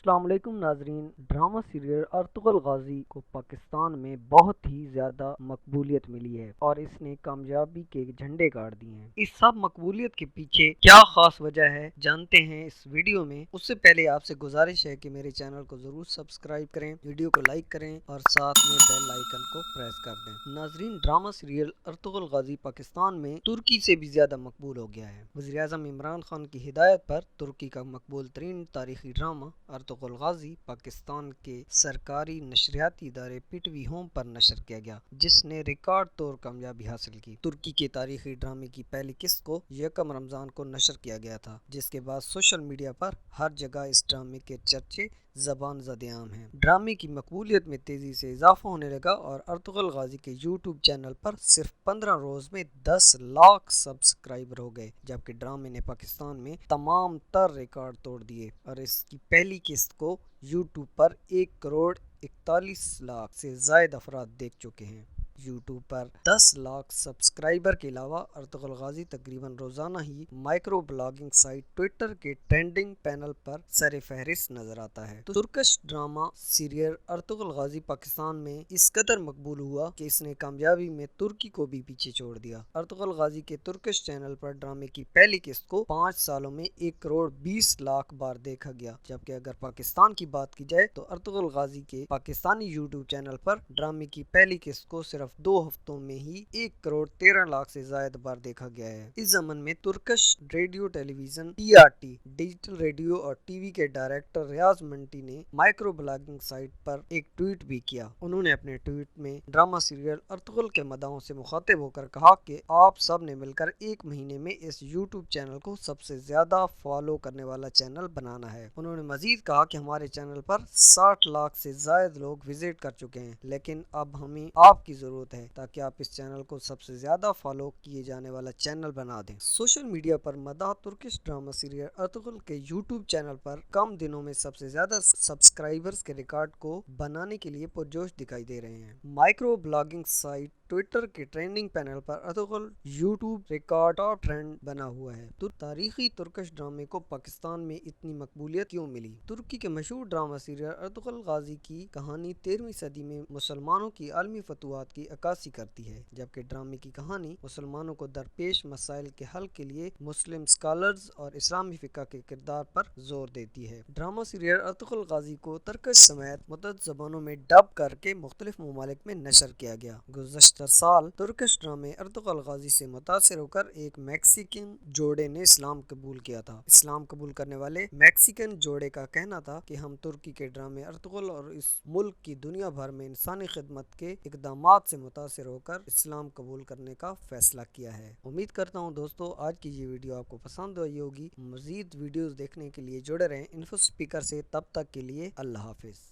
السلام علیکم ناظرین، ڈرامہ سیریل ارطغرل غازی کو پاکستان میں بہت ہی زیادہ مقبولیت ملی ہے اور اس نے کامیابی کے جھنڈے گاڑ دیے ہیں۔ اس سب مقبولیت کے پیچھے کیا خاص وجہ ہے جانتے ہیں اس ویڈیو میں۔ اس سے پہلے آپ سے گزارش ہے کہ میرے چینل کو ضرور سبسکرائب کریں، ویڈیو کو لائک کریں اور ساتھ میں بیل آئیکن کو پریس کر دیں۔ ناظرین، drama serial Ertugrul Ghazi Pakistan میں ترکی سے بھی زیادہ مقبول ہو گیا ہے۔ وزیر اعظم عمران خان کی ہدایت پر ترکی کا مقبول ترین تاریخی ڈرامہ ارطغرل غازی پاکستان کے سرکاری نشریاتی ادارے پی ٹی وی ہوم پر نشر کیا گیا، جس نے ریکارڈ طور کامیابی حاصل کی۔ ترکی کے تاریخی ڈرامے کی پہلی قسط کو یکم رمضان کو نشر کیا گیا تھا، جس کے بعد سوشل میڈیا پر ہر جگہ اس ڈرامے کے چرچے زبان زد عام ہیں۔ ڈرامے کی مقبولیت میں تیزی سے اضافہ ہونے لگا اور ارطغرل غازی کے یوٹیوب چینل پر صرف 15 روز میں 10 لاکھ سبسکرائبر ہو گئے، جبکہ ڈرامے نے پاکستان میں تمام تر ریکارڈ توڑ دیے اور اس کی پہلی قسط کو یوٹیوب پر 1,41,00,000 سے زائد افراد دیکھ چکے ہیں۔ یوٹیوب پر 10 لاکھ سبسکرائبر کے علاوہ ارطغرل غازی تقریباً روزانہ ہی مائکرو بلاگنگ سائٹ ٹویٹر کے ٹرینڈنگ پینل پر سر فہرست نظر آتا ہے۔ Turkish drama serial Ertugrul Ghazi Pakistan میں اس قدر مقبول ہوا کہ اس نے کامیابی میں ترکی کو بھی پیچھے چھوڑ دیا۔ ارطغرل غازی کے ترکش چینل پر ڈرامے کی پہلی قسط کو 5 سالوں میں 1,20,00,000 بار دیکھا گیا، جبکہ اگر پاکستان کی بات کی جائے تو ارطغرل غازی کے پاکستانی یوٹیوب چینل پر ڈرامے کی پہلی قسط کو صرف 2 ہفتوں میں ہی 1,13,00,000 سے زائد بار دیکھا گیا ہے۔ اس زمن میں ترکش ریڈیو ٹیلی ویژن TRT ڈیجیٹل ریڈیو اور ٹی وی کے ڈائریکٹر ریاض منٹی نے مائکرو بلاگنگ سائٹ پر ایک ٹویٹ بھی کیا۔ انہوں نے اپنے ٹویٹ میں ڈرامہ سیریل ارطغرل کے مداحوں سے مخاطب ہو کر کہا کہ آپ سب نے مل کر ایک مہینے میں اس یوٹیوب چینل کو سب سے زیادہ فالو کرنے والا چینل بنانا ہے۔ انہوں نے مزید کہا کہ ہمارے چینل پر 60 لاکھ سے زائد لوگ وزٹ کر چکے ہیں، لیکن اب ہمیں آپ کی ضرورت ہے تاکہ آپ اس چینل کو سب سے زیادہ فالو کیے جانے والا چینل بنا دیں۔ سوشل میڈیا پر مداح ترکش ڈرامہ سیریل ارطغرل کے یوٹیوب چینل پر کم دنوں میں سب سے زیادہ سبسکرائبرز کے ریکارڈ کو بنانے کے لیے پرجوش دکھائی دے رہے ہیں۔ مائکرو بلاگنگ سائٹ ٹویٹر کے ٹرینڈنگ پینل پر Ertugrul YouTube record top trend بنا ہوا ہے۔ تاریخی ترکش ڈرامے کو پاکستان میں اتنی مقبولیت کیوں ملی؟ ترکی کے مشہور ڈرامہ سیریل ارطغرل غازی کی کہانی 13ویں صدی میں مسلمانوں کی عالمی فتوحات کی عکاسی کرتی ہے، جبکہ ڈرامے کی کہانی مسلمانوں کو درپیش مسائل کے حل کے لیے مسلم اسکالرز اور اسلامی فقہ کے کردار پر زور دیتی ہے۔ ڈرامہ سیریل ارطغرل غازی کو ترکش سمیت متعدد زبانوں میں ڈب کر کے مختلف ممالک میں نشر کیا گیا۔ گزشتہ سال ترکش ڈرامے ارطغرل غازی سے متاثر ہو کر ایک میکسیکن جوڑے نے اسلام قبول کیا تھا۔ اسلام قبول کرنے والے میکسیکن جوڑے کا کہنا تھا کہ ہم ترکی کے ڈرامے ارطغرل اور اس ملک کی دنیا بھر میں انسانی خدمت کے اقدامات سے متاثر ہو کر اسلام قبول کرنے کا فیصلہ کیا ہے۔ امید کرتا ہوں دوستو آج کی یہ ویڈیو آپ کو پسند آئی ہوگی۔ مزید ویڈیوز دیکھنے کے لیے جڑے رہیں انفو اسپیکر سے۔ تب تک کے لیے اللہ حافظ۔